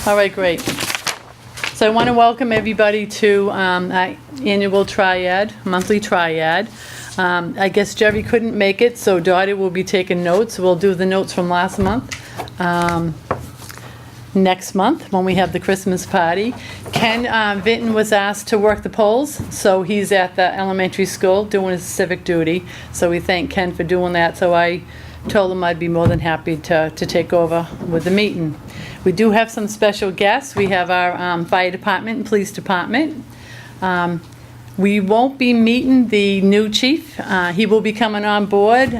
All right, great. So I want to welcome everybody to our annual TRIAD, monthly TRIAD. I guess Jerry couldn't make it, so Dottie will be taking notes. We'll do the notes from last month. Next month, when we have the Christmas party. Ken Vinton was asked to work the polls, so he's at the elementary school doing his civic duty. So we thank Ken for doing that. So I told him I'd be more than happy to take over with the meeting. We do have some special guests. We have our fire department and police department. We won't be meeting the new chief. He will be coming on board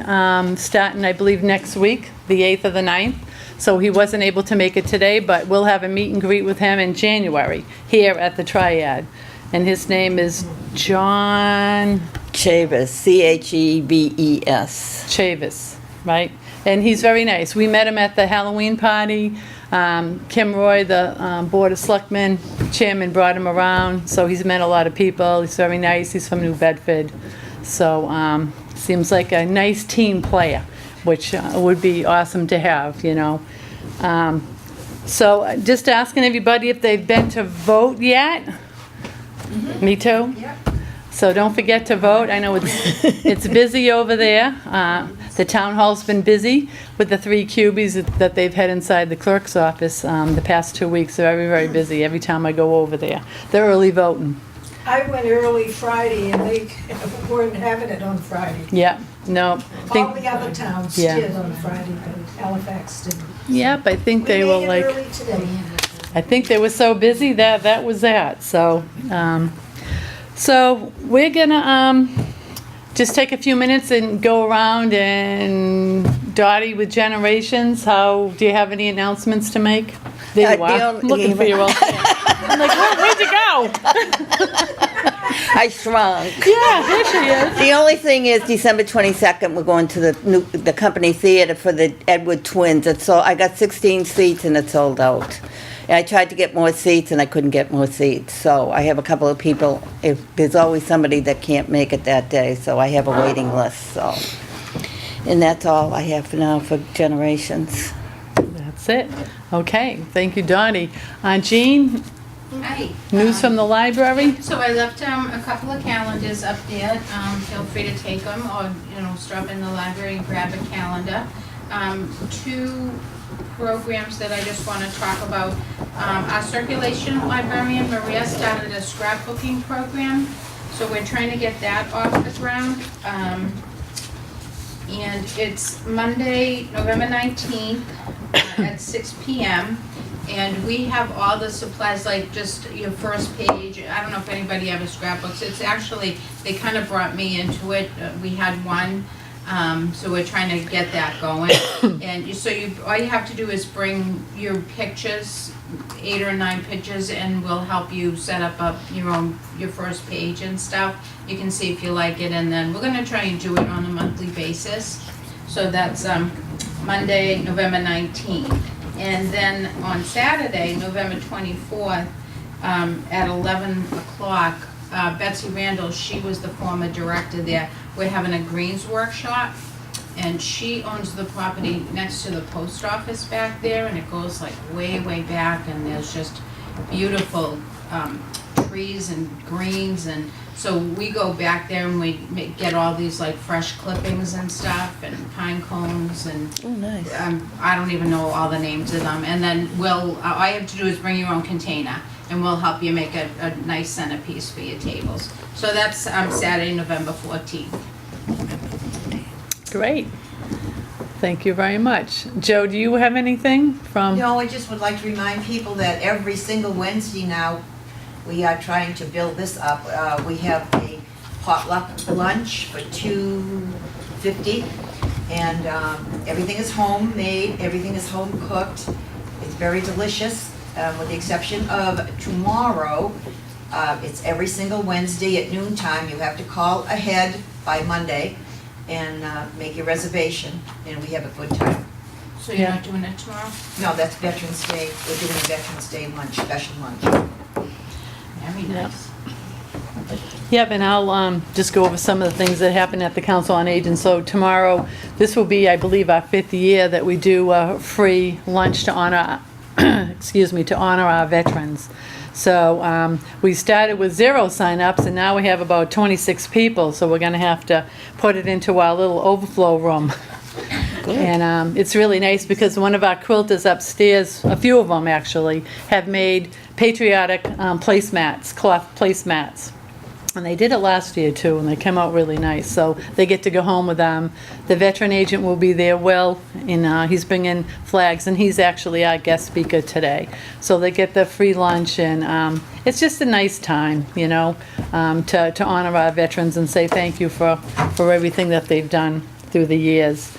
starting, I believe, next week, the 8th or the 9th. So he wasn't able to make it today, but we'll have a meet and greet with him in January here at the TRIAD. And his name is John Chavis, C-H-E-V-E-S. Chavis, right? And he's very nice. We met him at the Halloween party. Kim Roy, the Board of Selectmen chairman, brought him around. So he's met a lot of people. He's very nice. He's from New Bedford. So seems like a nice team player, which would be awesome to have, you know. So just asking everybody if they've been to vote yet. Mm-hmm. Me too? Yep. So don't forget to vote. I know it's busy over there. The town hall's been busy with the 3 cubies that they've had inside the clerk's office the past 2 weeks. They're very, very busy every time I go over there. They're early voting. I went early Friday and they weren't having it on Friday. Yeah, no. All the other towns Yeah. did on Friday, but Halifax didn't. Yep, I think they were We like, made it early today. I think they were so busy that was that. So, so we're gonna just take a few minutes and go around and Dottie with Generations. How do you have any announcements to make? There you are. I'm looking for you all. I'm like, where'd you go? I shrunk. Yeah, there she is. The only thing is December 22nd, we're going to the company theater for the Edward Twins. I got 16 seats and it's sold out. And I tried to get more seats and I couldn't get more seats. So I have a couple of people, there's always somebody that can't make it that day, so I have a waiting list, so. And that's all I have for now for Generations. That's it. Okay, thank you, Dottie. Jean, Hi. news from the library? So I left a couple of calendars up there. Feel free to take them or, stop in the library and grab a calendar. 2 programs that I just want to talk about. Our circulation librarian, Maria, started a scrapbooking program. So we're trying to get that off the ground. And it's Monday, November 19th at 6 p.m. And we have all the supplies, like just your first page. I don't know if anybody ever scrapbooks. It's actually, they kind of brought me into it. We had one, so we're trying to get that going. And all you have to do is bring your pictures, 8 or 9 pictures, and we'll help you set up your first page and stuff. You can see if you like it, and then we're gonna try and do it on a monthly basis. So that's Monday, November 19th. And then on Saturday, November 24th, at 11 o'clock, Betsy Randall, she was the former director there. We're having a greens workshop, and she owns the property next to the post office back there, and it goes like way, way back, and there's just beautiful trees and greens, and so we go back there and we get all these like fresh clippings and stuff, and pine cones, and Oh, nice. I don't even know all the names of them. And then all you have to do is bring your own container, and we'll help you make a nice centerpiece for your tables. So that's Saturday, November 14th. Great. Thank you very much. Joe, do you have anything from? No, I just would like to remind people that every single Wednesday now, we are trying to build this up. We have a potluck lunch for $2.50, and everything is homemade, everything is home cooked. It's very delicious, with the exception of tomorrow. It's every single Wednesday at noontime. You have to call ahead by Monday and make your reservation, and we have a good time. So you're not doing it tomorrow? No, that's Veterans Day. We're doing a Veterans Day lunch, special lunch. Very nice. Yep, and I'll just go over some of the things that happened at the Council on Aging. So tomorrow, this will be, I believe, our 5th year that we do a free lunch to honor excuse me, to honor our veterans. So we started with 0 signups, and now we have about 26 people, so we're going to have to put it into our little overflow room. And it's really nice because one of our quilters upstairs, a few of them actually, have made patriotic placemats, cloth placemats. And they did it last year too, and they came out really nice. So they get to go home with them. The veteran agent will be there, Will, and he's bringing flags, and he's actually our guest speaker today. So they get the free lunch, and it's just a nice time, you know, to honor our veterans and say thank you for everything that they've done through the years.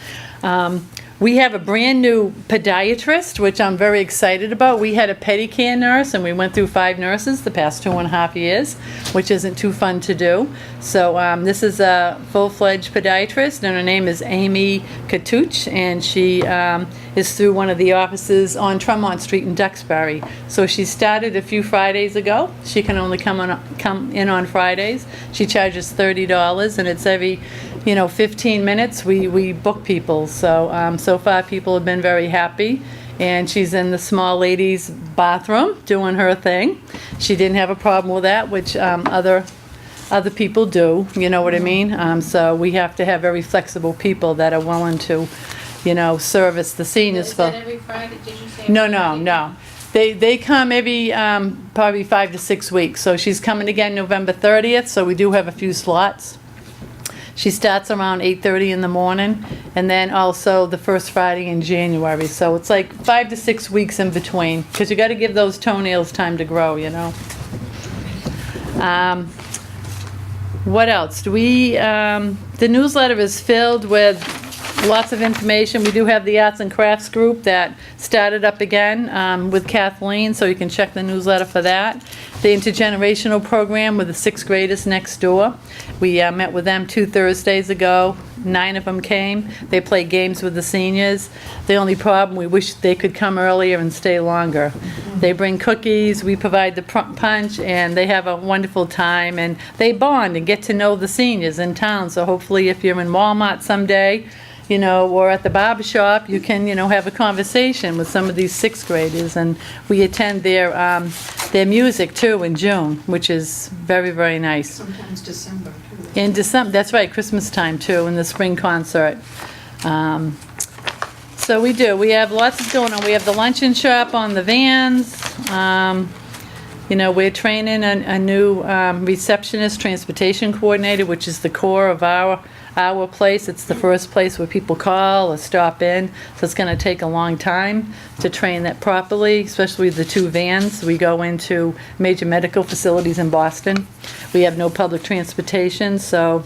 We have a brand new podiatrist, which I'm very excited about. We had a pedicure nurse, and we went through 5 nurses the past 2.5 years, which isn't too fun to do. So this is a full-fledged podiatrist, and her name is Amy Katuch, and she is through one of the offices on Tremont Street in Duxbury. So she started a few Fridays ago. She can only come in on Fridays. She charges $30, and it's every 15 minutes we book people. So so far people have been very happy, and she's in the small ladies bathroom doing her thing. She didn't have a problem with that, which other people do, you know what I mean? So we have to have very flexible people that are willing to, service the seniors. Is that every Friday, did you say? No. They come every probably 5 to 6 weeks. So she's coming again November 30th, so we do have a few slots. She starts around 8:30 in the morning, and then also the first Friday in January. So it's like 5 to 6 weeks in between, because you got to give those toenails time to grow, What else? The newsletter is filled with lots of information. We do have the Arts and Crafts group that started up again with Kathleen, so you can check the newsletter for that. The intergenerational program with the 6th graders next door. We met with them 2 Thursdays ago. 9 of them came. They play games with the seniors. The only problem, we wish they could come earlier and stay longer. They bring cookies, we provide the punch, and they have a wonderful time, and they bond and get to know the seniors in town. So hopefully if you're in Walmart someday, or at the barber shop, you can, have a conversation with some of these 6th graders. And we attend their music too in June, which is very, very nice. Sometimes December, too. In December, that's right, Christmas time too, in the spring concert. So we do. We have lots going on. We have the luncheon shop on the vans. We're training a new receptionist, transportation coordinator, which is the core of our place. It's the first place where people call or stop in, so it's going to take a long time to train that properly, especially the 2 vans. We go into major medical facilities in Boston. We have no public transportation, so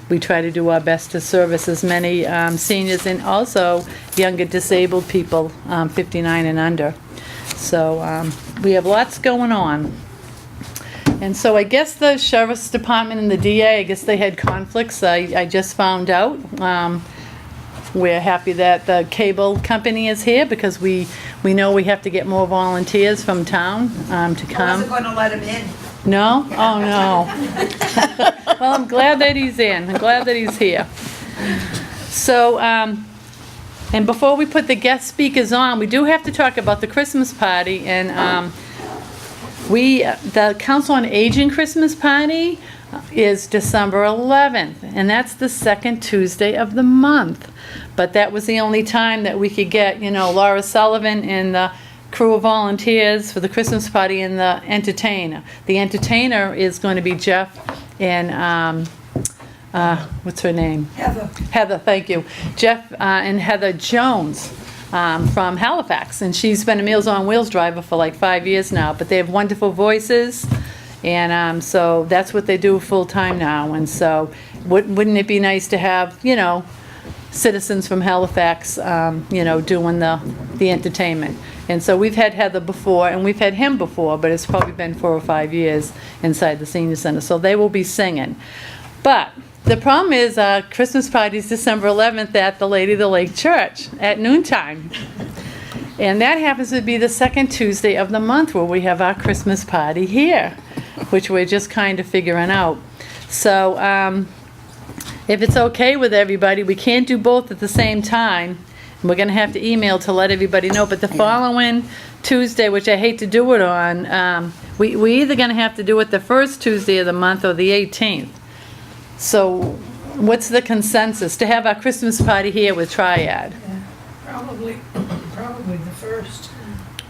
we try to do our best to service as many seniors and also younger disabled people, 59 and under. So we have lots going on. And so I guess the Sheriff's Department and the DA, I guess they had conflicts. I just found out. We're happy that the cable company is here because we know we have to get more volunteers from town to come. I wasn't going to let him in. No? Oh, no. Well, I'm glad that he's in. I'm glad that he's here. So, and before we put the guest speakers on, we do have to talk about the Christmas party. And the Council on Aging Christmas party is December 11th, and that's the 2nd Tuesday of the month. But that was the only time that we could get, Laura Sullivan and the crew of volunteers for the Christmas party and the entertainer. The entertainer is going to be Jeff and, what's her name? Heather, thank you. Jeff and Heather Jones. From Halifax, and she's been a Meals on Wheels driver for like 5 years now, but they have wonderful voices, and so that's what they do full-time now. And so wouldn't it be nice to have, citizens from Halifax, doing the entertainment. And so we've had Heather before, and we've had him before, but it's probably been 4 or 5 years inside the senior center, so they will be singing. But the problem is Christmas party is December 11th at the Lady of the Lake Church at noontime. And that happens to be the 2nd Tuesday of the month where we have our Christmas party here, which we're just kind of figuring out. So if it's okay with everybody, we can't do both at the same time. We're gonna have to email to let everybody know, but the following Tuesday, which I hate to do it on, we either gonna have to do it the first Tuesday of the month or the 18th. So what's the consensus? To have our Christmas party here with Triad? Probably the first.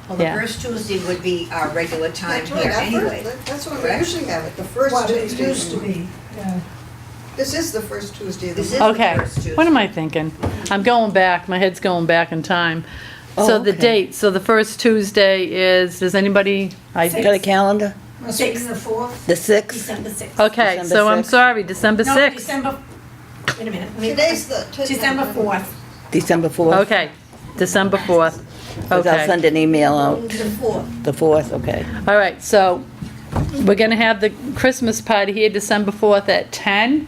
Well, the Yeah. first Tuesday would be our regular time That's right, here our anyway. That's when we usually have it, the first What it Tuesday. used to be, yeah. This is the first Tuesday of the This month. is the Okay, first Tuesday. what am I thinking? I'm going back, my head's going back in time. So Oh, the okay. date, so the first Tuesday is, does anybody, Got a calendar? Must be the 4th. The 6th? December 6th. okay, December so I'm 6th. sorry, December No, 6th. December, wait a minute. Today's December 4th. December 4th? Okay, December 4th. 'Cause I'll Okay, send an email out. The 4th. The 4th, okay. all right, so we're gonna have the Christmas party here December 4th at 10.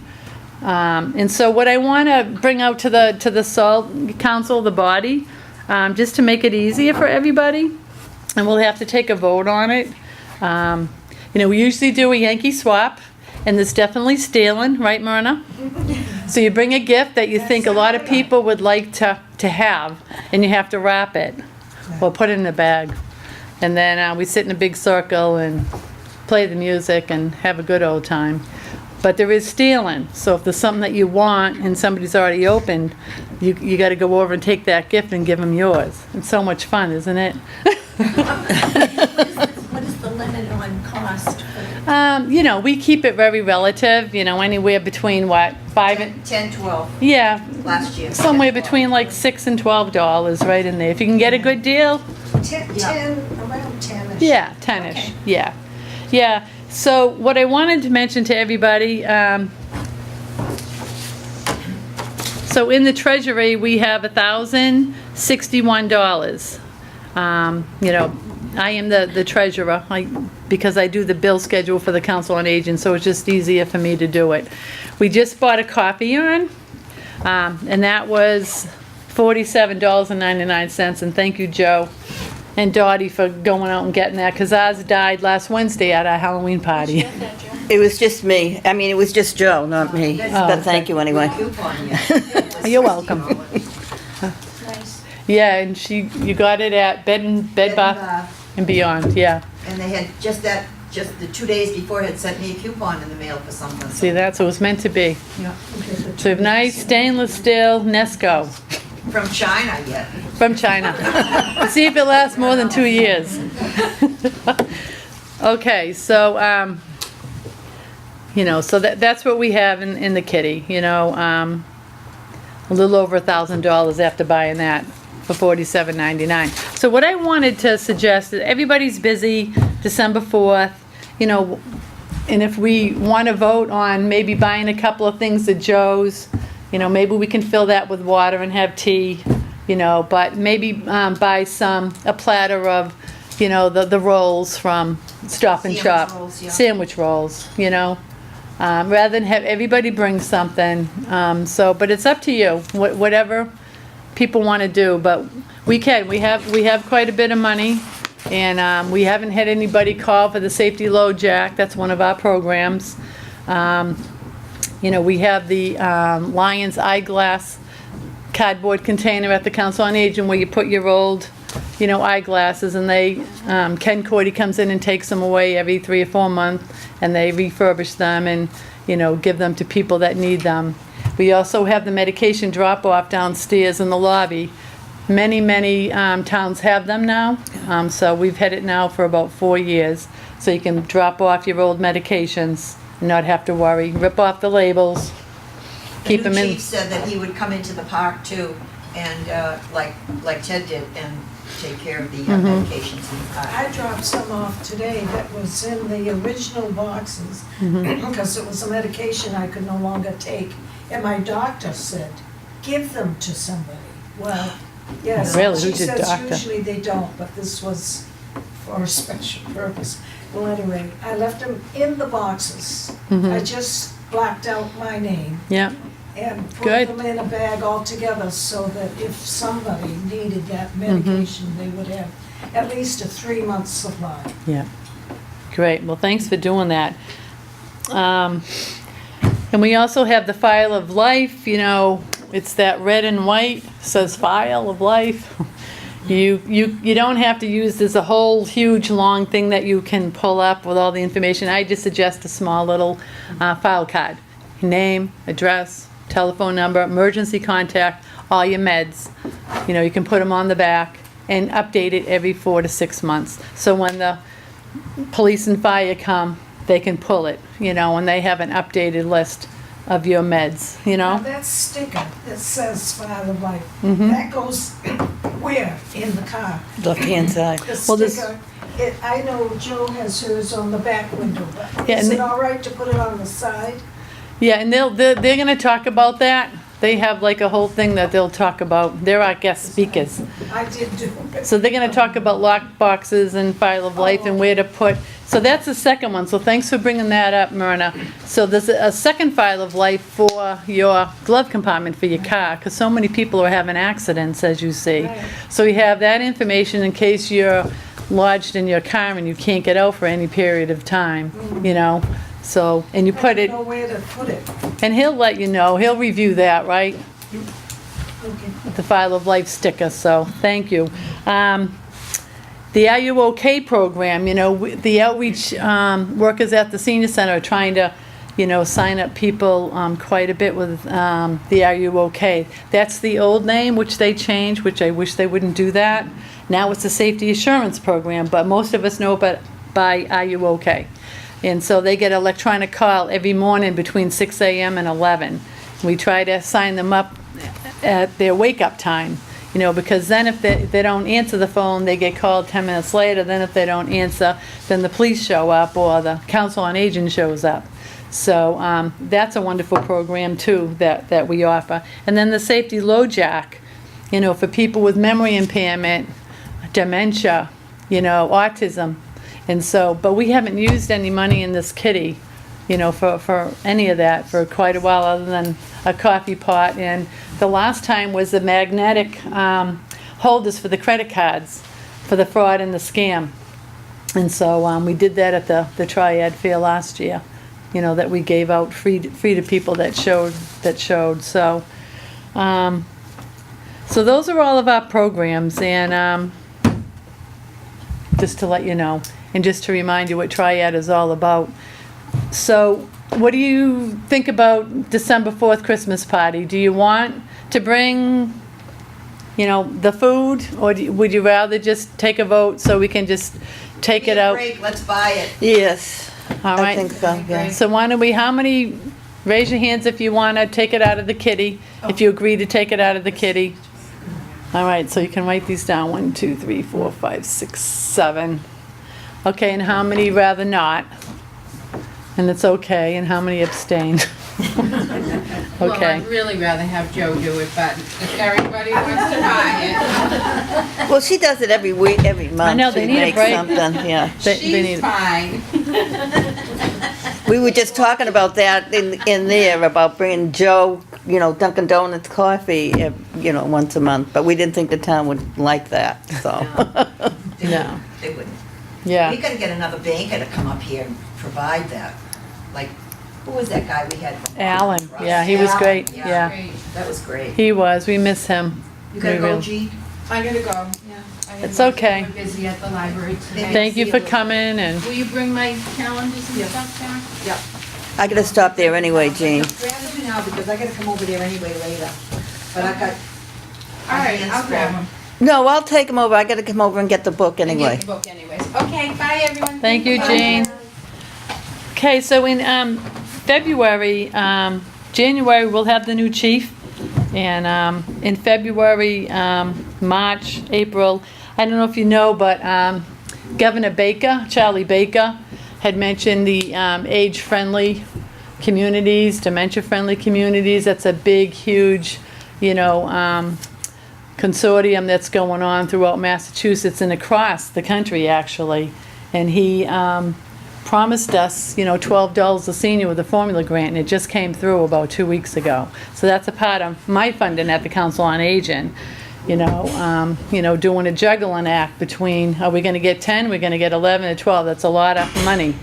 And so what I wanna bring out to the Salt Council, the body, just to make it easier for everybody, and we'll have to take a vote on it. You know, we usually do a Yankee swap, and there's definitely stealing, right, Myrna? So you bring a gift that you think a lot of people would like to have, and you have to wrap it, or put it in a bag. And then we sit in a big circle and play the music and have a good old time. But there is stealing, so if there's something that you want and somebody's already opened, you gotta go over and take that gift and give them yours. It's so much fun, isn't it? What is the limit on cost? You know, we keep it very relative, you know, anywhere between what, 5 and, 10, 12 yeah, last year. somewhere 10, 12. between like $6 and $12 right in there. If you can get a good deal, 10, around 10-ish. yeah, 10-ish, Okay. yeah. Yeah, so what I wanted to mention to everybody, so in the treasury, we have $1,061. You know, I am the treasurer, because I do the bill schedule for the Council on Aging, so it's just easier for me to do it. We just bought a coffee urn, and that was $47.99, and thank you, Joe and Dottie, for going out and getting that, because ours died last Wednesday at our Halloween party. It was just me. I mean, it was just Joe, not me. But thank you anyway. Coupon, yeah. You're welcome. Nice. Yeah, and you got it at Bed Bath and Beyond, yeah. And they had just the 2 days before had sent me a coupon in the mail for something. See that? So it was meant to be. Yeah. So nice stainless steel Nesco From China yet. from China. See if it lasts more than 2 years. Okay, so, you know, so that's what we have in the kitty, you know, a little over $1,000 after buying that for $47.99. So what I wanted to suggest is everybody's busy December 4th, you know, and if we want to vote on maybe buying a couple of things at Joe's, you know, maybe we can fill that with water and have tea, you know, but maybe buy a platter of, you know, the rolls from Stop and Sandwich Shop. rolls, yeah. Sandwich rolls, you know, rather than have everybody bring something. So, but it's up to you, whatever people want to do, but we have quite a bit of money, and we haven't had anybody call for the safety load jack. That's one of our programs. You know, we have the Lions eyeglass cardboard container at the Council on Aging where you put your old, you know, eyeglasses, and they, Ken Cordy comes in and takes them away every 3 or 4 months, and they refurbish them and, you know, give them to people that need them. We also have the medication drop-off downstairs in the lobby. Many towns have them now, so we've had it now for about 4 years. So you can drop off your old medications and not have to worry. Rip off the labels, keep them The new in. chief said that he would come into the park too, and like Ted did, and take care of the medications in the park. I dropped some off today that was in the original boxes, because it was a medication I could no longer take. And my doctor said, give them to somebody. Well, yes, Really? she Who's your says doctor? usually they don't, but this was for a special purpose. Well, anyway, I left them in the boxes. I just blacked out my name Yeah, and put Good. them in a bag altogether so that if somebody needed that medication, they would have at least a 3-month supply. yeah. Great, well, thanks for doing that. And we also have the File of Life, you know, It's that red and white, says file of life. You don't have to use, there's a whole huge long thing that you can pull up with all the information. I just suggest a small little file card. Name, address, telephone number, emergency contact, all your meds. You know, you can put them on the back and update it every 4 to 6 months. So when the police and fire come, they can pull it, you know, and they have an updated list of your meds, you Now, know? that sticker that says File of Life, Mm-hmm. that goes where in the car? Left-hand side. The Well, this- sticker, I know Joe has hers on the back window, but Yeah, is and it all right to put it on the side? Yeah, and they're gonna talk about that. They have like a whole thing that they'll talk about. They're our guest speakers. I did do it. So they're gonna talk about lock boxes and file of life and where to put, so that's the second one, so thanks for bringing that up, Myrna. So there's a second file of life for your glove compartment for your car, because so many people are having accidents, as you see. Right. So you have that information in case you're lodged in your car and you can't get out for any period of time, you know? So, and you put I it, don't know where to put it. and he'll let you know, he'll review that, right? Okay. The File of Life sticker, so thank you. The Are You OK program, you know, the outreach workers at the senior center are trying to, you know, sign up people quite a bit with the Are You OK. That's the old name, which they changed, which I wish they wouldn't do that. Now it's a safety assurance program, but most of us know about by Are You OK? And so they get an electronic call every morning between 6 a.m. and 11. We try to sign them up at their wake-up time, you know, because then if they don't answer the phone, they get called 10 minutes later. Then if they don't answer, then the police show up or the Council on Aging shows up. So that's a wonderful program, too, that we offer. And then the Safety Low Jack, you know, for people with memory impairment, dementia, you know, autism. And so, but we haven't used any money in this kitty, you know, for any of that for quite a while, other than a coffee pot. And the last time was the magnetic holders for the credit cards, for the fraud and the scam. And so we did that at the Triad Fair last year, you know, that we gave out free to people that showed. So, so those are all of our programs, and just to let you know, and just to remind you what Triad is all about. So, what do you think about December 4th Christmas party? Do you want to bring, you know, the food, or would you rather just take a vote so we can just take it out? Break, let's buy it. Yes, All I right. think so, yeah. So why don't we, how many, raise your hands if you want to take it out of the kitty, if you agree to take it out of the kitty. All right, so you can write these down, 1, 2, 3, 4, 5, 6, 7. Okay, and how many rather not? And it's okay, and how many abstain? Well, Okay. I'd really rather have Joe do it, but if everybody wants to buy Well, she does it every week, every month. know, they She need a makes break. something, yeah. it, They she's need- fine. We were just talking about that in there, about bringing Joe, you know, Dunkin' Donuts coffee, you know, once a month, but we didn't think the town would like that, so. No. They wouldn't. Yeah. We gotta get another banker to come up here and provide that. Like, who was that guy we had? from Alan, Russ? yeah, he was Alan, great, yeah. Great. That was great. He was, we miss him. You gotta We go, really- G? I gotta go, yeah. It's okay. We're busy at the library today. Thank you for coming, and Will you bring my calendars and stuff back? Yep. I gotta stop there anyway, Jean. Rather do now, because I gotta come over there anyway later. But I got. All right, I'll grab them. No, I'll take him over, I gotta come over and get the book And anyway. get the book anyways. Okay, bye, everyone. thank you, Bye. Jean. Okay, so in February, January, we'll have the new chief. And in February, March, April, I don't know if you know, but Governor Baker, Charlie Baker, had mentioned the age-friendly communities, dementia-friendly communities. That's a big, huge, you know, consortium that's going on throughout Massachusetts and across the country, actually. And he promised us, you know, $12 a senior with a formula grant, and it just came through about 2 weeks ago. So that's a part of my funding at the Council on Aging, you know, doing a juggling act between, are we gonna get 10, we're gonna get 11 or 12, that's a lot of money.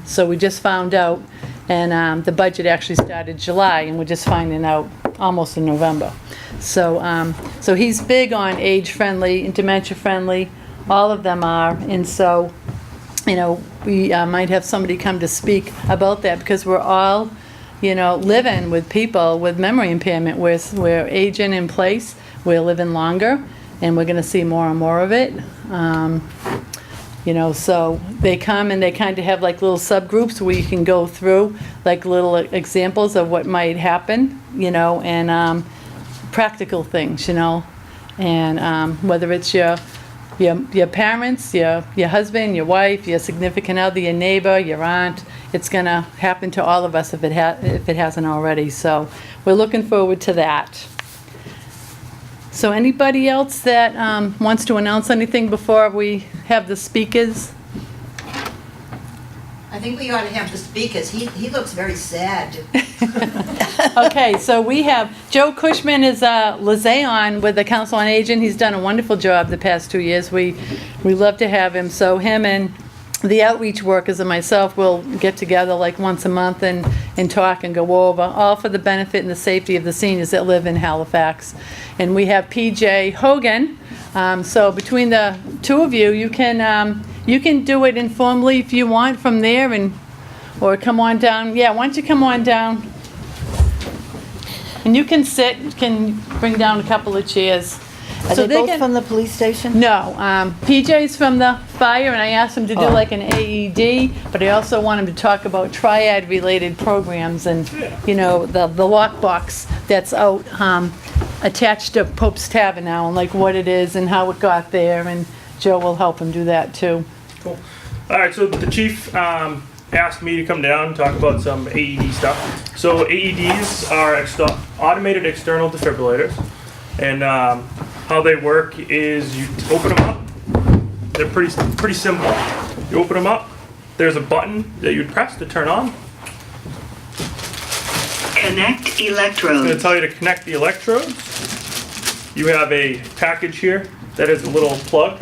So we just found out, and the budget actually started July, and we're just finding out almost in November. So, so he's big on age-friendly and dementia-friendly. All of them are, and so, you know, we might have somebody come to speak about that, because we're all, you know, living with people with memory impairment. We're aging in place, we're living longer, and we're gonna see more and more of it. You know, so they come and they kind of have like little subgroups where you can go through like little examples of what might happen, you know, and practical things, you know, and whether it's your parents, your husband, your wife, your significant other, your neighbor, your aunt, it's gonna happen to all of us if it hasn't already. So we're looking forward to that. So anybody else that wants to announce anything before we have the speakers? I think we ought to have the speakers. He looks very sad. Okay, so we have, Joe Cushman is a liaison with the Council on Aging. He's done a wonderful job the past 2 years. We love to have him. So him and the outreach workers and myself will get together like once a month and talk and go over, all for the benefit and the safety of the seniors that live in Halifax. And we have PJ Hogan. So between the two of you, you can do it informally if you want from there, and or come on down. Yeah, why don't you come on down? And you can sit, you can bring down a couple of chairs. Are So they both can- from the police station? No, PJ's from the fire, and I asked him to do like an AED, but I also want him to talk about TRIAD-related programs and, you know, the lockbox that's out, attached to Pope's Tavern now, and like what it is and how it got there, and Joe will help him do that too. Cool. All right, so the chief asked me to come down and talk about some AED stuff. So AEDs are automated external defibrillators, and how they work is you open them up. They're pretty simple. You open them up. There's a button that you'd press to turn on. Connect It's going to electrodes. tell you to connect the electrodes. You have a package here that is a little plug.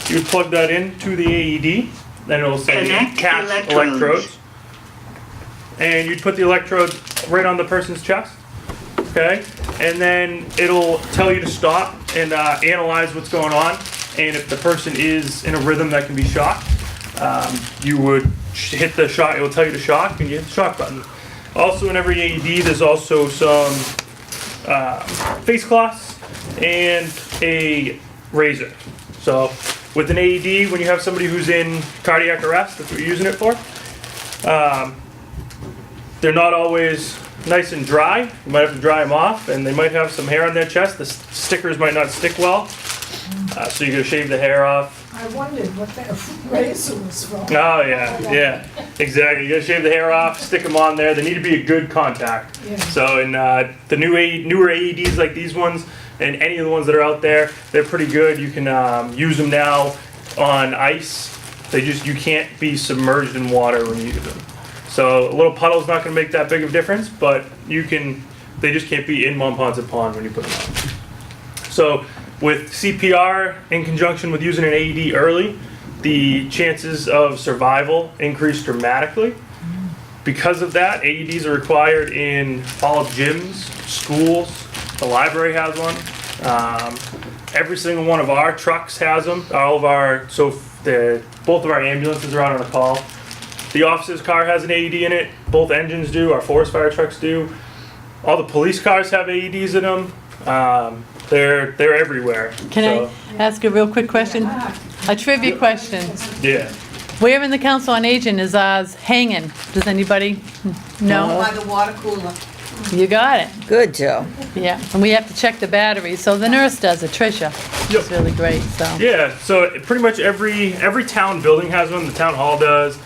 You would plug that into the AED, then it'll say Connect attach electrodes. electrodes. And you'd put the electrodes right on the person's chest, okay? And then it'll tell you to stop and analyze what's going on. And if the person is in a rhythm that can be shocked, you would hit the shock, it will tell you to shock, and you hit the shock button. Also in every AED, there's also some face cloths and a razor. So with an AED, when you have somebody who's in cardiac arrest, that's what you're using it for. They're not always nice and dry. You might have to dry them off, and they might have some hair on their chest. The stickers might not stick well, so you gotta shave the hair off. I wondered what that razor was from. Oh yeah, exactly. You gotta shave the hair off, stick them on there. They need to be a good contact. Yeah. So in the newer AEDs like these ones, and any of the ones that are out there, they're pretty good. You can use them now on ice. You can't be submerged in water when you use them. So a little puddle's not gonna make that big of a difference, but they just can't be in Monpont Pond when you put them on. So with CPR in conjunction with using an AED early, the chances of survival increase dramatically. Because of that, AEDs are required in all gyms, schools, the library has one. Every single one of our trucks has them. Both of our ambulances are out on a call. The officer's car has an AED in it. Both engines do. Our forest fire trucks do. All the police cars have AEDs in them. They're everywhere. Can I ask a real quick question? A trivia question. Yeah. Where in the Council on Aging is ours hanging? Does anybody know? By the water cooler. You got it. Good, Joe. Yeah, and we have to check the batteries, so the nurse does it, Tricia. Yep. It's really great, so. Yeah, so pretty much every town building has one. The town hall does.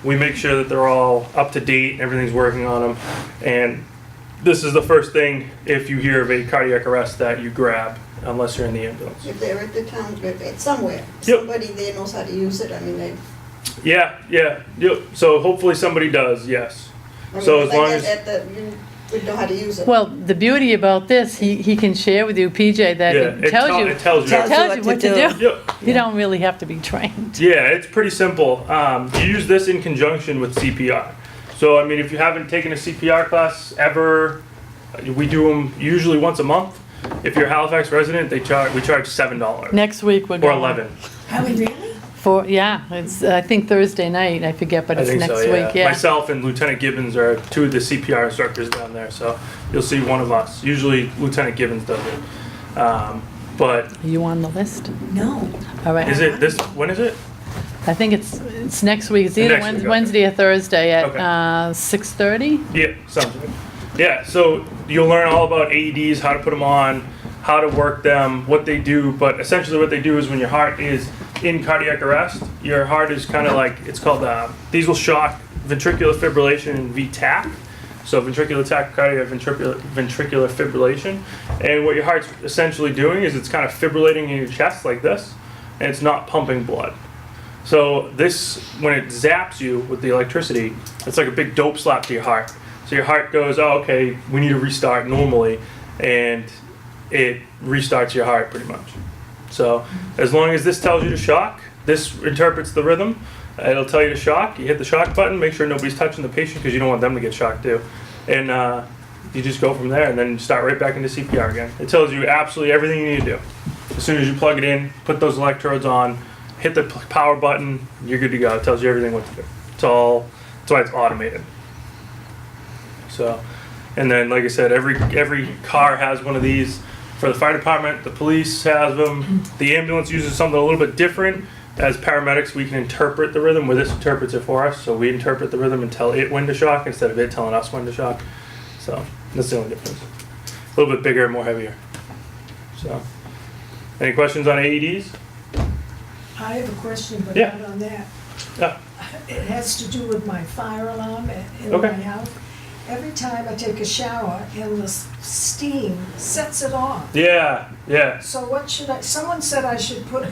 We make sure that they're all up to date and everything's working on them. And this is the first thing, if you hear of a cardiac arrest, that you grab, unless you're in the ambulance. If they're at the town, it's somewhere, Yep. somebody there knows how to use it, I mean, Yeah. Yep. So hopefully somebody does, yes. So as long as, you would know how to use it. Well, the beauty about this, he can share with you, PJ, that yeah, it tells you, it tells you. Tells you what to do. Yep. You don't really have to be trained. Yeah, it's pretty simple. You use this in conjunction with CPR. So, I mean, if you haven't taken a CPR class ever, We do them usually once a month. If you're a Halifax resident, we charge $7 Next week we're or going. 11. Are we really? It's, I think Thursday night, I forget, but I it's think next so, yeah. week, yeah. Myself and Lieutenant Gibbons are two of the CPR instructors down there, so you'll see one of us. Usually Lieutenant Gibbons does it. But Are you on the list? No. All right. is it this? When is it? I think it's next week. It's either Next week, okay. Wednesday or Thursday at Okay. 6:30. Yeah, sounds good. Yeah, so you'll learn all about AEDs, how to put them on, how to work them, what they do. But essentially, what they do is when your heart is in cardiac arrest, your heart is kind of like, it's called diesel shock ventricular fibrillation and VTAC. So ventricular tachycardia, ventricular fibrillation. And what your heart's essentially doing is it's kind of fibrillating in your chest like this, and it's not pumping blood. So this, when it zaps you with the electricity, it's like a big dope slap to your heart. So your heart goes, oh, okay, we need to restart normally, and it restarts your heart pretty much. So as long as this tells you to shock, this interprets the rhythm, it'll tell you to shock, you hit the shock button, make sure nobody's touching the patient because you don't want them to get shocked too. And you just go from there and then start right back into CPR again. It tells you absolutely everything you need to do. As soon as you plug it in, put those electrodes on, hit the power button, you're good to go. It tells you everything what to do. That's why it's automated. So, and then like I said, every car has one of these. For the fire department, the police has them. The ambulance uses something a little bit different. As paramedics, we can interpret the rhythm, where this interprets it for us. So we interpret the rhythm and tell it when to shock instead of it telling us when to shock. So that's the only difference. A little bit bigger and more heavier. So, any questions on AEDs? I have a question, but Yeah. not on that. Yeah. It has to do with my fire alarm in Okay. my house. Every time I take a shower and the steam sets it off. Yeah, yeah. So what should someone said I should put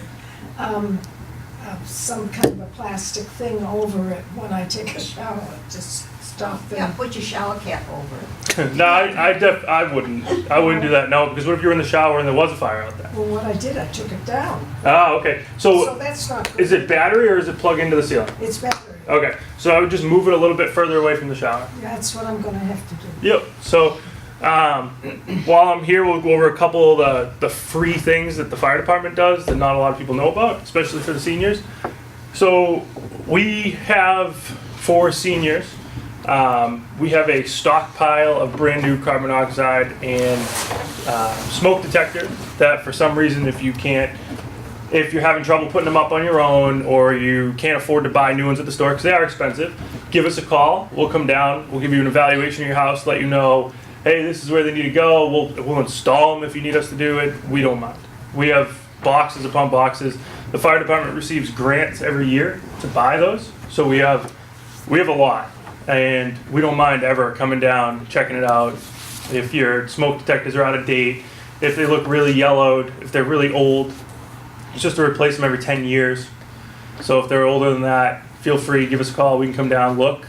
some kind of a plastic thing over it when I take a shower to stop Yeah, them. put your shower cap over it. No, I wouldn't do that. No, because what if you were in the shower and there was a fire out there? Well, what I did, I took it down. Ah, okay. So So that's not good. is it battery or is it plugged into the ceiling? It's battery. Okay, so I would just move it a little bit further away from the shower. That's what I'm gonna have to do. Yep. So while I'm here, we'll go over a couple of the free things that the fire department does that not a lot of people know about, especially for the seniors. So we have for seniors, we have a stockpile of brand new carbon monoxide and smoke detectors that for some reason, if you're having trouble putting them up on your own or you can't afford to buy new ones at the store because they are expensive, give us a call. We'll come down. We'll give you an evaluation of your house, let you know, hey, this is where they need to go. We'll install them if you need us to do it. We don't mind. We have boxes upon boxes. The fire department receives grants every year to buy those. So we have a lot. And we don't mind ever coming down, checking it out. If your smoke detectors are out of date, if they look really yellowed, if they're really old, it's just to replace them every 10 years. So if they're older than that, feel free, give us a call. We can come down, look,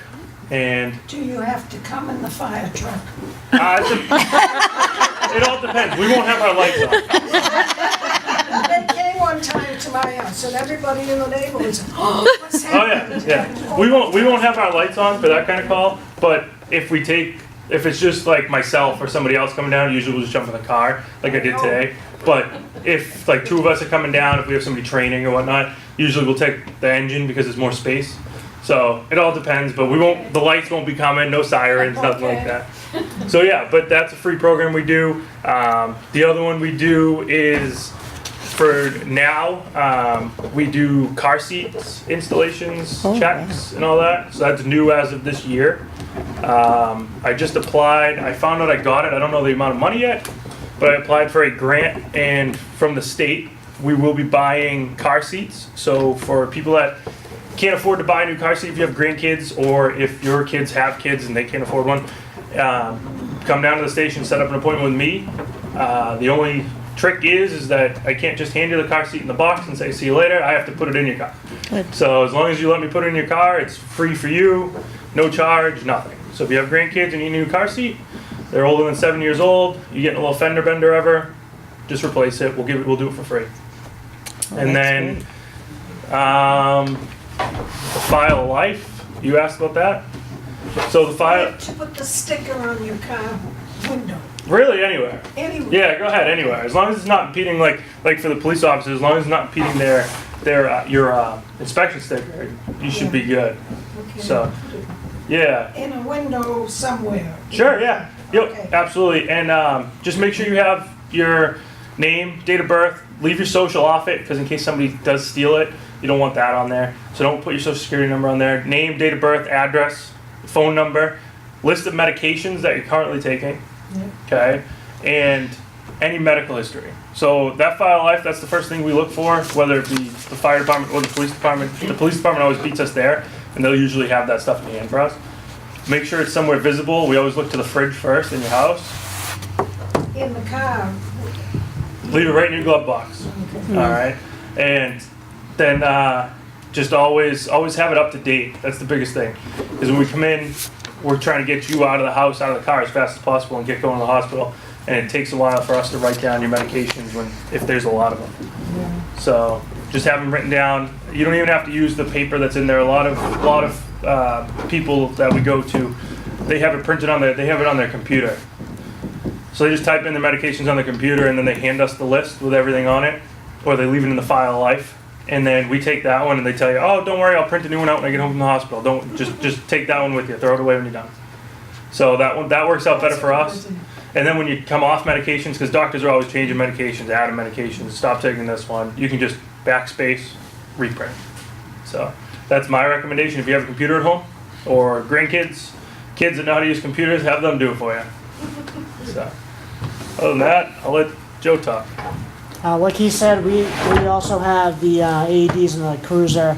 and Do you have to come in the fire truck? it all depends. We won't have our lights on. They came one time to my house and everybody in the neighborhood said, oh, what's Oh happening? yeah. We won't have our lights on for that kind of call. But if it's just like myself or somebody else coming down, usually we'll just jump in the car like I did today. But if like two of us are coming down, if we have somebody training or whatnot, usually we'll take the engine because there's more space. So it all depends, but the lights won't be coming, no sirens, nothing like that. So yeah, but that's a free program we do. The other one we do is for now, we do car seats installations, checks and all that. So that's new as of this year. I just applied, I found out I got it, I don't know the amount of money yet, but I applied for a grant and from the state, we will be buying car seats. So for people that can't afford to buy a new car seat, if you have grandkids or if your kids have kids and they can't afford one, come down to the station, set up an appointment with me. The only trick is that I can't just hand you the car seat in the box and say, see you later. I have to put it in your car. Good. So as long as you let me put it in your car, it's free for you, no charge, nothing. So if you have grandkids and you need a new car seat, they're older than 7 years old, you get a little fender bender ever, just replace it. We'll do it for free. And then the file of life, you asked about that? So the file, To put the sticker on your car. window, Really, anywhere. anywhere. Yeah, go ahead, anywhere. As long as it's not impeding, like for the police officers, as long as it's not impeding your inspection sticker, you should be good. Okay. So, yeah. In a window somewhere. Sure, yeah. Yep, Okay. absolutely. And just make sure you have your name, date of birth, leave your social off it, because in case somebody does steal it, you don't want that on there. So don't put your social security number on there. Name, date of birth, address, phone number, list of medications that you're currently taking, okay, and any medical history. So that file of life, that's the first thing we look for, whether it be the fire department or the police department. The police department always beats us there, and they'll usually have that stuff in hand for us. Make sure it's somewhere visible. We always look to the fridge first in your house. In the car. Leave it right in your glove box. Okay. All right, and then just always have it up to date. That's the biggest thing, because when we come in, we're trying to get you out of the house, out of the car as fast as possible, and get going to the hospital. And it takes a while for us to write down your medications if there's a lot of them. So just have them written down. You don't even have to use the paper that's in there. A lot of people that we go to, they have it printed on they have it on their computer. So they just type in their medications on the computer, and then they hand us the list with everything on it, or they leave it in the file of life. And then we take that one, and they tell you, oh, don't worry, I'll print a new one out when I get home from the hospital. Don't just take that one with you. Throw it away when you're done. So that works out better for us. And then when you come off medications, because doctors are always changing medications, adding medications, stop taking this one, you can just backspace, reprint. So that's my recommendation. If you have a computer at home, or grandkids, kids that know how to use computers, have them do it for you. So other than that, I'll let Joe talk. Like he said, we also have the AEDs in the cruiser.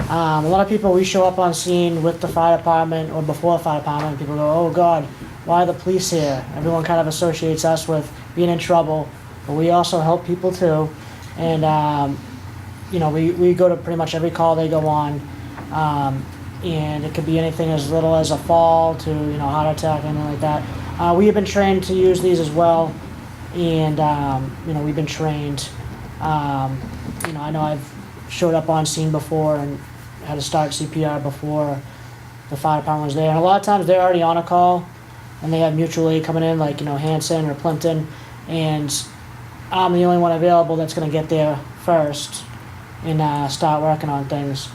A lot of people, we show up on scene with the fire department or before the fire department, and people go, oh God, why are the police here? Everyone kind of associates us with being in trouble, but we also help people too. And, we go to pretty much every call they go on. And it could be anything as little as a fall to, heart attack, anything like that. We have been trained to use these as well. And, we've been trained. I know I've showed up on scene before and had to start CPR before the fire department was there. And a lot of times they're already on a call and they have mutual aid coming in, like, Hanson or Plimpton. And I'm the only one available that's going to get there first and start working on things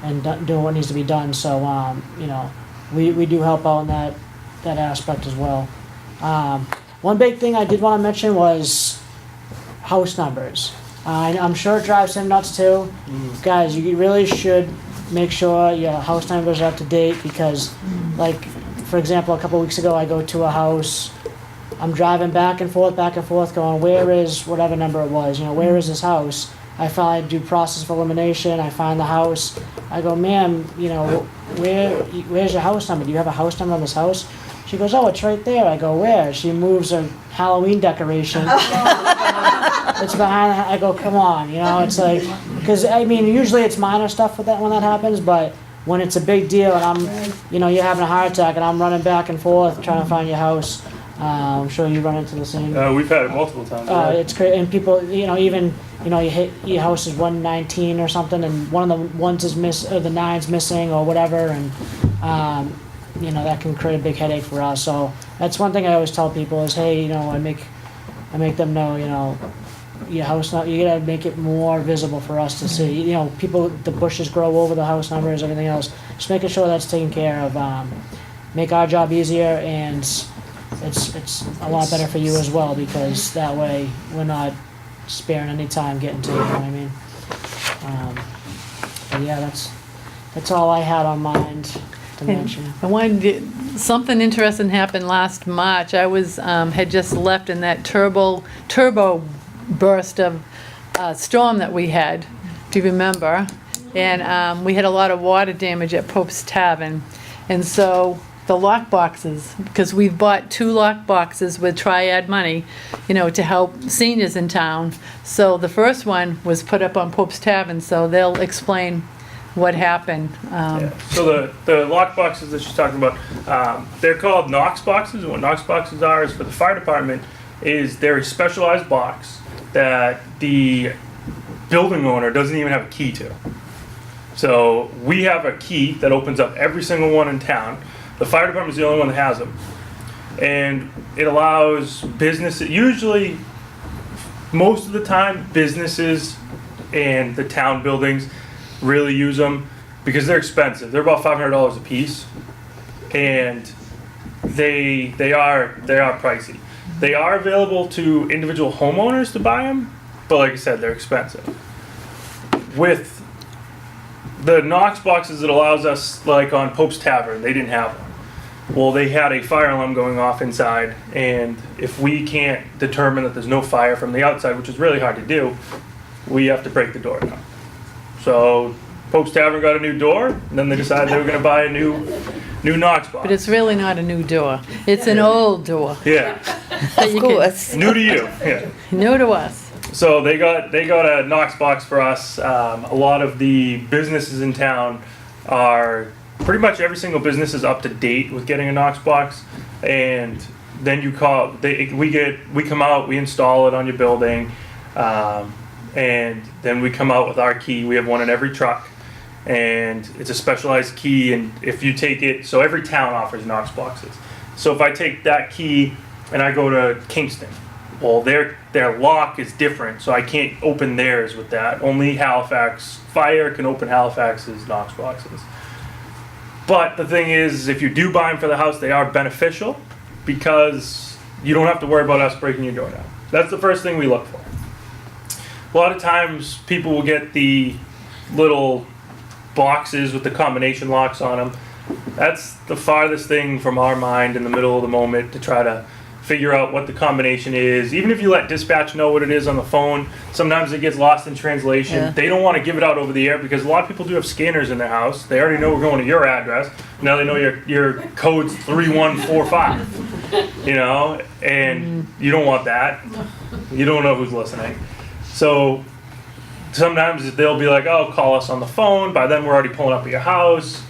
and doing what needs to be done. So, we do help out in that aspect as well. One big thing I did want to mention was house numbers. I'm sure it drives him nuts too. Guys, you really should make sure your house numbers are up to date because, like, for example, a couple weeks ago I go to a house, I'm driving back and forth going, where is whatever number it was, where is this house? I finally do process of elimination, I find the house, I go, ma'am, where's your house number? Do you have a house number on this house? She goes, oh, it's right there. I go, where? She moves a Halloween decoration. It's behind, I go, come on, it's like, because, usually it's minor stuff when that happens, but when it's a big deal and I'm, you're having a heart attack and I'm running back and forth trying to find your house, I'm sure you run into the same. We've had it multiple times. It's great, and people, even, you hit, your house is 119 or something, and one of the ones is or the nine's missing or whatever, and, that can create a big headache for us. So that's one thing I always tell people is, hey, I make them know, your house, you gotta make it more visible for us to see. People, the bushes grow over the house numbers, everything else. Just making sure that's taken care of. Make our job easier, and it's a lot better for you as well because that way we're not sparing any time getting to you. You know what I mean? But yeah, that's all I had on mind to mention. Something interesting happened last March. I had just left in that turbo burst of storm that we had. Do you remember? And we had a lot of water damage at Pope's Tavern, and so the lock boxes, because we've bought 2 lock boxes with TRIAD money, to help seniors in town. So the first one was put up on Pope's Tavern, so they'll explain what happened. So the lock boxes that she's talking about, they're called Knox boxes. And what Knox boxes are is for the fire department is they're a specialized box that the building owner doesn't even have a key to. So we have a key that opens up every single one in town. The fire department is the only one that has them. and it allows businesses, usually, most of the time, businesses and the town buildings really use them because they're expensive. They're about $500 a piece, and they are pricey. They are available to individual homeowners to buy them, but like I said, they're expensive. With the Knox boxes, it allows us, like on Pope's Tavern, they didn't have one. Well, they had a fire alarm going off inside, and if we can't determine that there's no fire from the outside, which is really hard to do, we have to break the door down. So Pope's Tavern got a new door, and then they decided they were going to buy a new Knox box. But it's really not a new door. It's an old door. Yeah, that you Of can- course. new to you. Yeah. New to us. So they got a Knox box for us. A lot of the businesses in town are pretty much every single business is up to date with getting a Knox box, and then you call. We come out, we install it on your building, and then we come out with our key. We have one in every truck, and it's a specialized key. And if you take it, so every town offers Knox boxes. So if I take that key and I go to Kingston, well, their lock is different, so I can't open theirs with that. Only Halifax Fire can open Halifax's Knox boxes. But the thing is, if you do buy them for the house, they are beneficial because you don't have to worry about us breaking your door down. That's the first thing we look for. A lot of times, people will get the little boxes with the combination locks on them. That's the farthest thing from our mind in the middle of the moment to try to figure out what the combination is. Even if you let dispatch know what it is on the phone, sometimes it gets lost in translation. Yeah. They don't want to give it out over the air because a lot of people do have scanners in their house. They already know we're going to your address. Now they know your code's 3145. You know, and you don't want that. You don't know who's listening. So sometimes they'll be like, "Oh, call us on the phone." By then we're already pulling up at your house.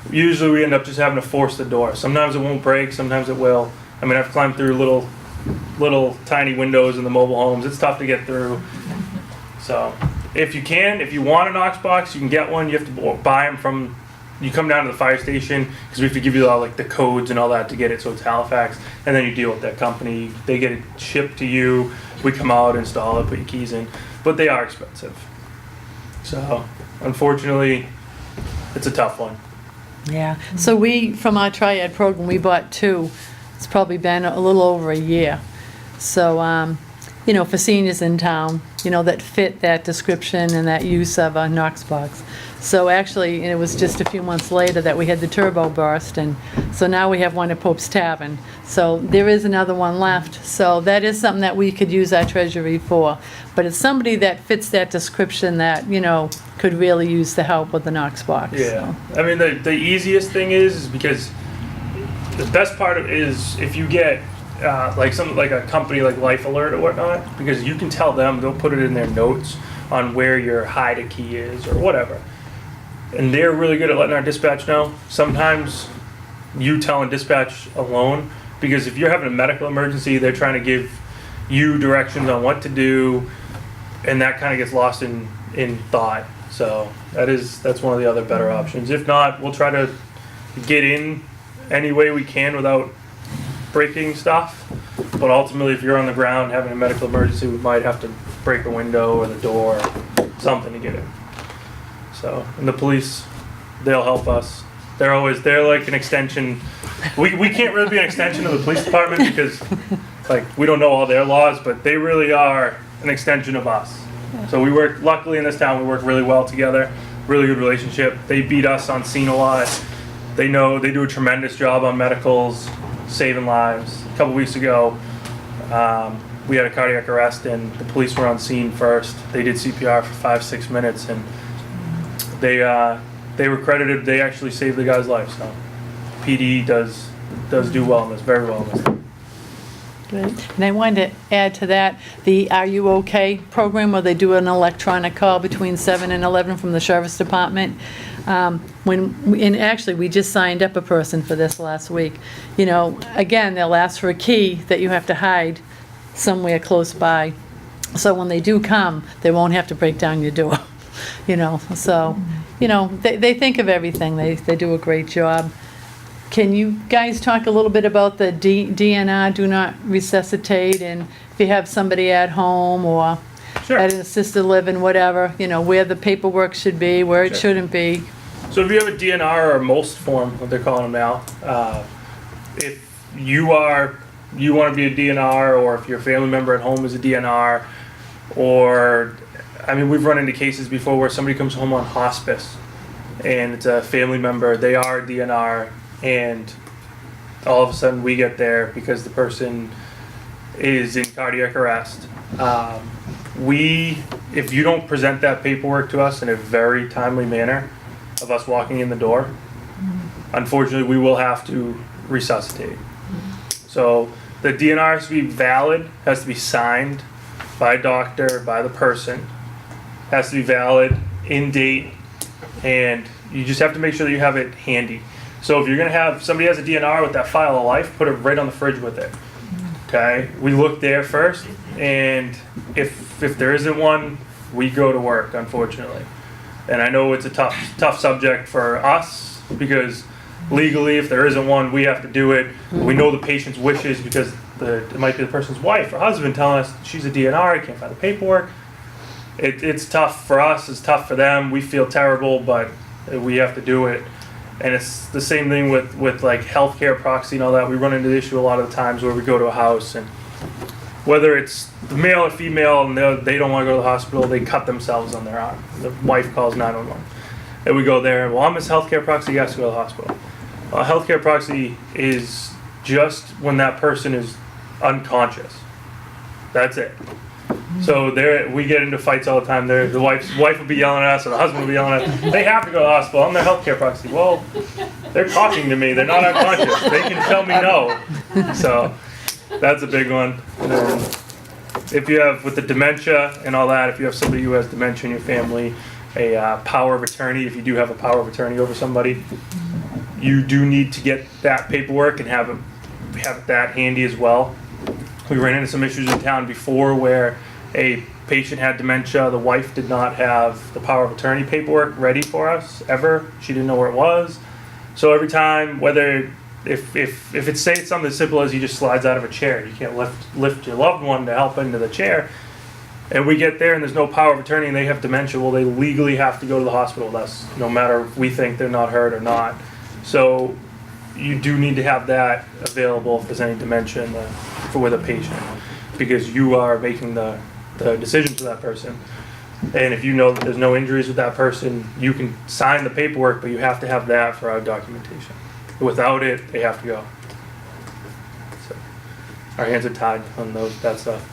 Usually we end up just having to force the door. Sometimes it won't break, sometimes it will. I mean, I've climbed through little tiny windows in the mobile homes. It's tough to get through. So if you want a Knox box, you can get one. You have to buy them from, you come down to the fire station because we have to give you all like the codes and all that to get it, so it's Halifax. And then you deal with that company. They get it shipped to you. We come out, install it, put your keys in. But they are expensive. So unfortunately, it's a tough one. Yeah. So we, from our TRIAD program, we bought two. It's probably been a little over a year. So, you know, for seniors in town, you know, that fit that description and that use of a Knox box. So actually, it was just a few months later that we had the turbo burst, and so now we have one at Pope's Tavern. So there is another one left. So that is something that we could use our treasury for. But it's somebody that fits that description that, you know, could really use the help with the Knox box. Yeah. So. I mean, the easiest thing is because the best part of it is if you get like something like a company like Life Alert or whatnot, because you can tell them, they'll put it in their notes on where your hide key is or whatever. And they're really good at letting our dispatch know. Sometimes you telling dispatch alone, because if you're having a medical emergency, they're trying to give you directions on what to do, and that kind of gets lost in thought. So that's one of the other better options. If not, we'll try to get in any way we can without breaking stuff. But ultimately, if you're on the ground having a medical emergency, we might have to break a window or the door or something to get in. So, and the police, they'll help us. They're like an extension. We can't really be an extension of the police department because like we don't know all their laws, but they really are an extension of us. So we work, luckily in this town, we work really well together, really good relationship. They beat us on scene a lot. They do a tremendous job on medicals, saving lives. A couple weeks ago, we had a cardiac arrest and the police were on scene first. They did CPR for 5-6 minutes and they were credited. They actually saved the guy's life. So PD does do well in this, very well in this. Good. And I wanted to add to that, the Are You OK program where they do an electronic call between 7 and 11 from the Sheriff's Department. And actually, we just signed up a person for this last week. You know, again, they'll ask for a key that you have to hide somewhere close by. So when they do come, they won't have to break down your door. You know, so, you know, they think of everything. They do a great job. Can you guys talk a little bit about the DNR, do not resuscitate, and if you have somebody at home or Sure. at an assisted living, whatever, you know, where the paperwork should be, where it Sure. shouldn't be? So if you have a DNR or MOST form, what they're calling them now, if you want to be a DNR, or if your family member at home is a DNR, or, I mean, we've run into cases before where somebody comes home on hospice and it's a family member, they are a DNR, and all of a sudden we get there because the person is in cardiac arrest. If you don't present that paperwork to us in a very timely manner of us walking in the door, unfortunately, we will have to resuscitate. So the DNR has to be valid, has to be signed by a doctor, by the person, has to be valid, in date, and you just have to make sure that you have it handy. So if you're gonna have, somebody has a DNR with that file of life, put it right on the fridge with it. Okay, we look there first, and if there isn't one, we go to work, unfortunately. And I know it's a tough subject for us, because legally, if there isn't one, we have to do it. We know the patient's wishes, because it might be the person's wife or husband telling us she's a DNR, I can't find the paperwork. It's tough for us, it's tough for them, we feel terrible, but we have to do it. And it's the same thing with like healthcare proxy and all that. We run into the issue a lot of the times where we go to a house, and whether it's the male or female and they don't want to go to the hospital, they cut themselves on their arm. The wife calls 911. And we go there, well, I'm his healthcare proxy, he has to go to the hospital. Well, a healthcare proxy is just when that person is unconscious. That's it. So we get into fights all the time. The wife will be yelling at us, or the husband will be yelling at us. They have to go to the hospital. I'm their healthcare proxy. Well, they're talking to me. They're not unconscious. They can tell me no. So that's a big one. And then if you have, with the dementia and all that, if you have somebody who has dementia in your family, a power of attorney, if you do have a power of attorney over somebody, you do need to get that paperwork and have it that handy as well. We ran into some issues in town before where a patient had dementia, the wife did not have the power of attorney paperwork ready for us ever. She didn't know where it was. So every time, whether if it's say it's something as simple as he just slides out of a chair, you can't lift your loved one to help into the chair, and we get there and there's no power of attorney and they have dementia, well, they legally have to go to the hospital with us, no matter if we think they're not hurt or not. So you do need to have that available if there's any dementia with a patient, because you are making the decision for that person. And if you know that there's no injuries with that person, you can sign the paperwork, but you have to have that for our documentation. Without it, they have to go. So our hands are tied on that stuff.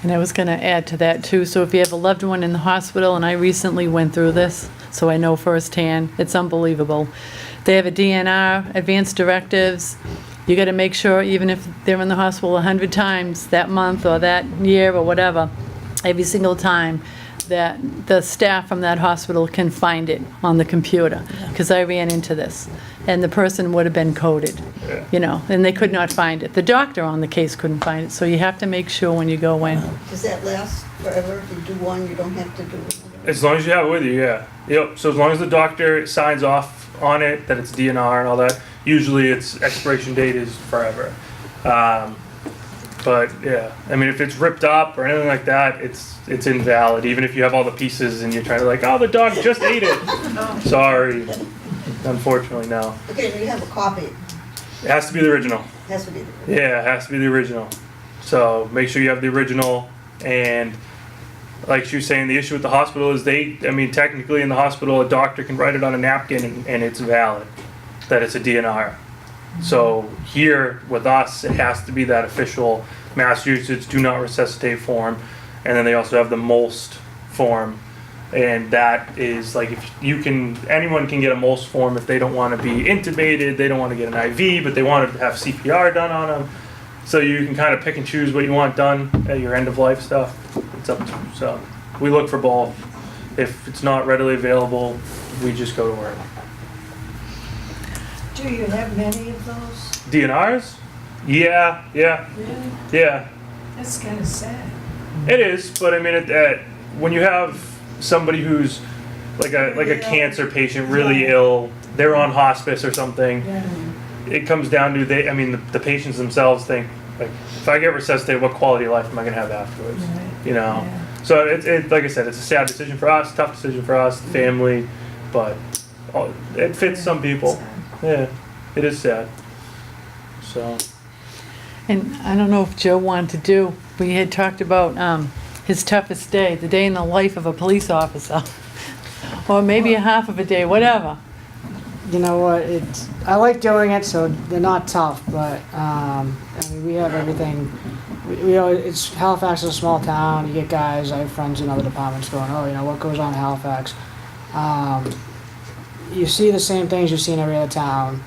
And I was gonna add to that too, so if you have a loved one in the hospital, and I recently went through this, so I know firsthand, it's unbelievable. They have a DNR, advanced directives, you gotta make sure, even if they're in the hospital 100 times that month or that year or whatever, every single time, that the staff from that hospital can find it on the computer, because I ran into this, and the person would have been coded, Yeah. you know, and they could not find it. The doctor on the case couldn't find it, so you have to make sure when you go in. Does that last forever? If you do one, you don't have to do another? As long as you have it with you, yeah. Yep. So as long as the doctor signs off on it that it's DNR and all that, usually its expiration date is forever. But yeah, I mean, if it's ripped up or anything like that, it's invalid. Even if you have all the pieces and you're trying to like, oh, the dog just ate it. Sorry, unfortunately, no. Okay, you have a copy. It has to be the original. Has to be the. Yeah, it has to be the original. So make sure you have the original. And like she was saying, the issue with the hospital is technically in the hospital, a doctor can write it on a napkin and it's valid that it's a DNR. So here with us, it has to be that official Massachusetts do not resuscitate form. And then they also have the MOST form. And that is like, anyone can get a MOST form if they don't want to be intubated, they don't want to get an IV, but they want to have CPR done on them. So you can kind of pick and choose what you want done at your end of life stuff. It's up to you. So we look for both. If it's not readily available, we just go to work. Do you have many of those? DNRs? Yeah. Really? Yeah. That's kind of sad. It is, but I mean, when you have somebody who's like a cancer patient, really ill, they're on hospice or something, Yeah. it comes down to the patients themselves think, like, if I get resuscitated, what quality of life am I gonna have afterwards? You know? Yeah. So it like I said, it's a sad decision for us, tough decision for us, the family, but it fits some people. Yeah, it is sad. So, And I don't know if Joe wanted to do, we had talked about his toughest day, the day in the life of a police officer. Or maybe a half of a day, whatever. You know what, I like doing it, so they're not tough, but, I mean, we have everything. It's, Halifax is a small town, you get guys, I have friends in other departments going, oh, you know, what goes on in Halifax? You see the same things you see in every other town.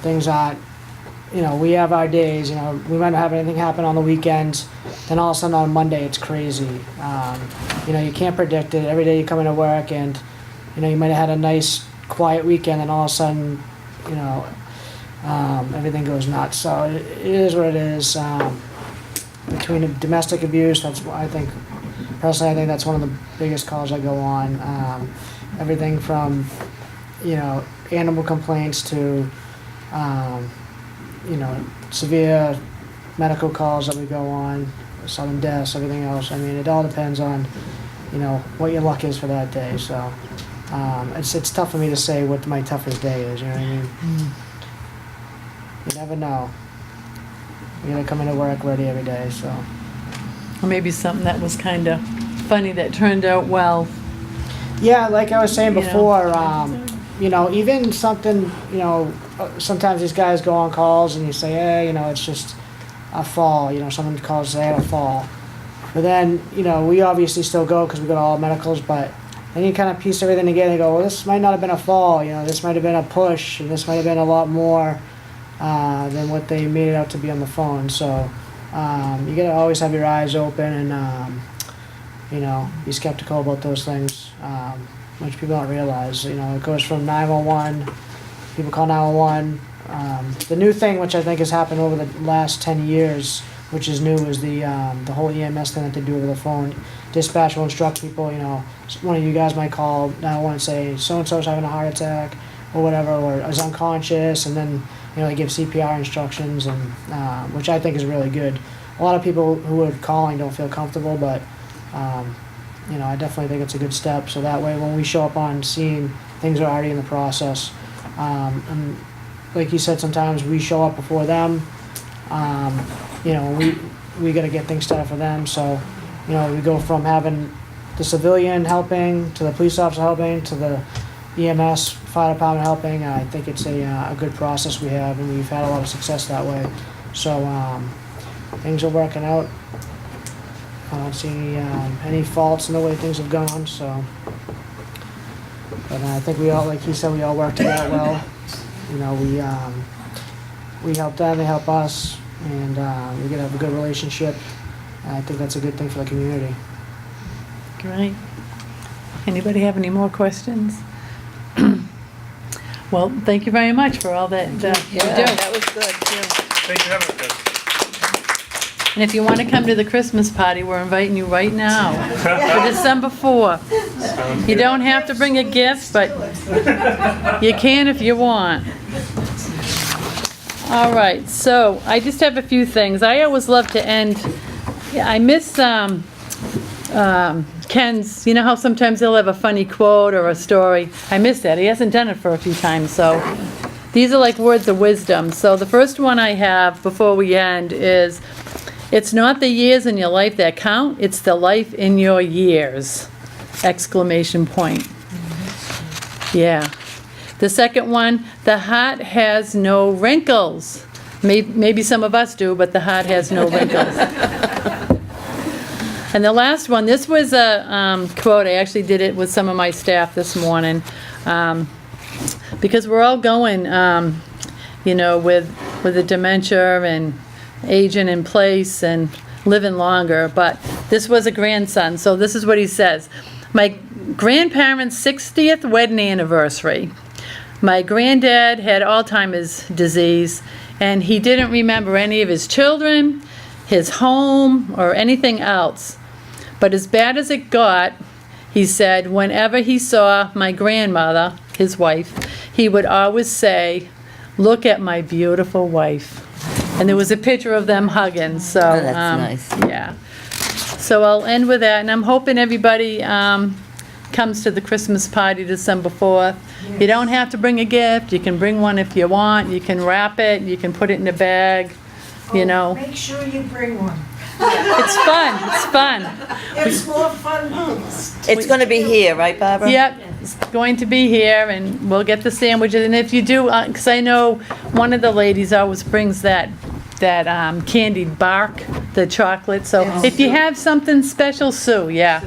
Things that, you know, we have our days, you know, we might not have anything happen on the weekends, then all of a sudden on Monday it's crazy. You know, you can't predict it. Every day you come into work and, you know, you might have had a nice quiet weekend and all of a sudden, you know, everything goes nuts. So it is what it is. Between the domestic abuse, that's what I think, personally I think that's one of the biggest calls I go on. Everything from, you know, animal complaints to, you know, severe medical calls that we go on, sudden deaths, everything else. I mean, it all depends on, you know, what your luck is for that day. So it's tough for me to say what my toughest day is, you know what I mean? You never know. You gotta come into work ready every day, so. Or maybe something that was kind of funny that turned out well. Yeah, like I was saying You know. before, you know, even something, you know, sometimes these guys go on calls and you say, hey, you know, it's just a fall, you know, someone calls, they had a fall. But then, you know, we obviously still go because we got all medicals, but then you kind of piece everything together and go, well, this might not have been a fall, you know, this might have been a push, and this might have been a lot more than what they made it out to be on the phone. So you gotta always have your eyes open and, you know, be skeptical about those things, which people don't realize. You know, it goes from 911, people call 911. The new thing, which I think has happened over the last 10 years, which is new, is the whole EMS thing that they do over the phone. Dispatch will instruct people, you know, one of you guys might call 911 and say, so-and-so's having a heart attack, or whatever, or is unconscious, and then, you know, they give CPR instructions, and which I think is really good. A lot of people who are calling don't feel comfortable, but you know, I definitely think it's a good step. So that way, when we show up on scene, things are already in the process. And like you said, sometimes we show up before them. You know, we got to get things started for them. So, you know, we go from having the civilian helping to the police officer helping to the EMS fire department helping. I think it's a good process we have, and we've had a lot of success that way. So things are working out. I don't see any faults in the way things have gone. So, but I think we all, like he said, we all work together well. You know, we help them, they help us, and we get to have a good relationship. And I think that's a good thing for the community. Great. Anybody have any more questions? Well, thank you very much for all that you do. That was good. thank you for having us. And if you want to come to the Christmas party, we're inviting you right now for December 4th. You don't have to bring a gift, but you can if you want. All right, so I just have a few things. I always love to end, I miss Ken's, you know how sometimes he'll have a funny quote or a story? I miss that. He hasn't done it for a few times, so these are like words of wisdom. So the first one I have before we end is, it's not the years in your life that count, it's the life in your years! Exclamation point. Yeah. The second one, the heart has no wrinkles. Maybe some of us do, but the heart has no wrinkles. And the last one, this was a quote, I actually did it with some of my staff this morning, because we're all going, you know, with the dementia and aging in place and living longer, but this was a grandson, so this is what he says. My grandparents' 60th wedding anniversary. My granddad had Alzheimer's disease, and he didn't remember any of his children, his home, or anything else. But as bad as it got, he said, whenever he saw my grandmother, his wife, he would always say, look at my beautiful wife. And there was a picture of them hugging, so. Oh, that's nice. Yeah. So I'll end with that, and I'm hoping everybody comes to the Christmas party December 4th. You don't have to bring a gift, you can bring one if you want, you can wrap it, you can put it in a bag, you Oh, know. Make sure you bring one. It's fun, it's fun. It's more fun than this. It's gonna be here, right, Barbara? Yep, it's going to be here, and we'll get the sandwiches, and if you do, because I know one of the ladies always brings that candied bark, the chocolate, so if you have something special, Sue, yeah.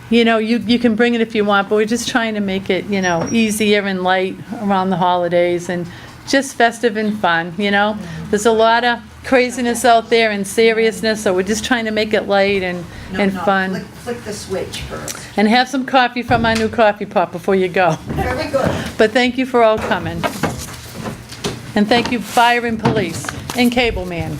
You know, you can bring it if you want, but we're just trying to make it, you know, easier and light around the holidays, and just festive and fun, you know? There's a lot of craziness out there and seriousness, so we're just trying to make it light and fun. Flick the switch first. And have some coffee from our new coffee pot before you go. Very good. But thank you for all coming. And thank you, fire and police, and cable man.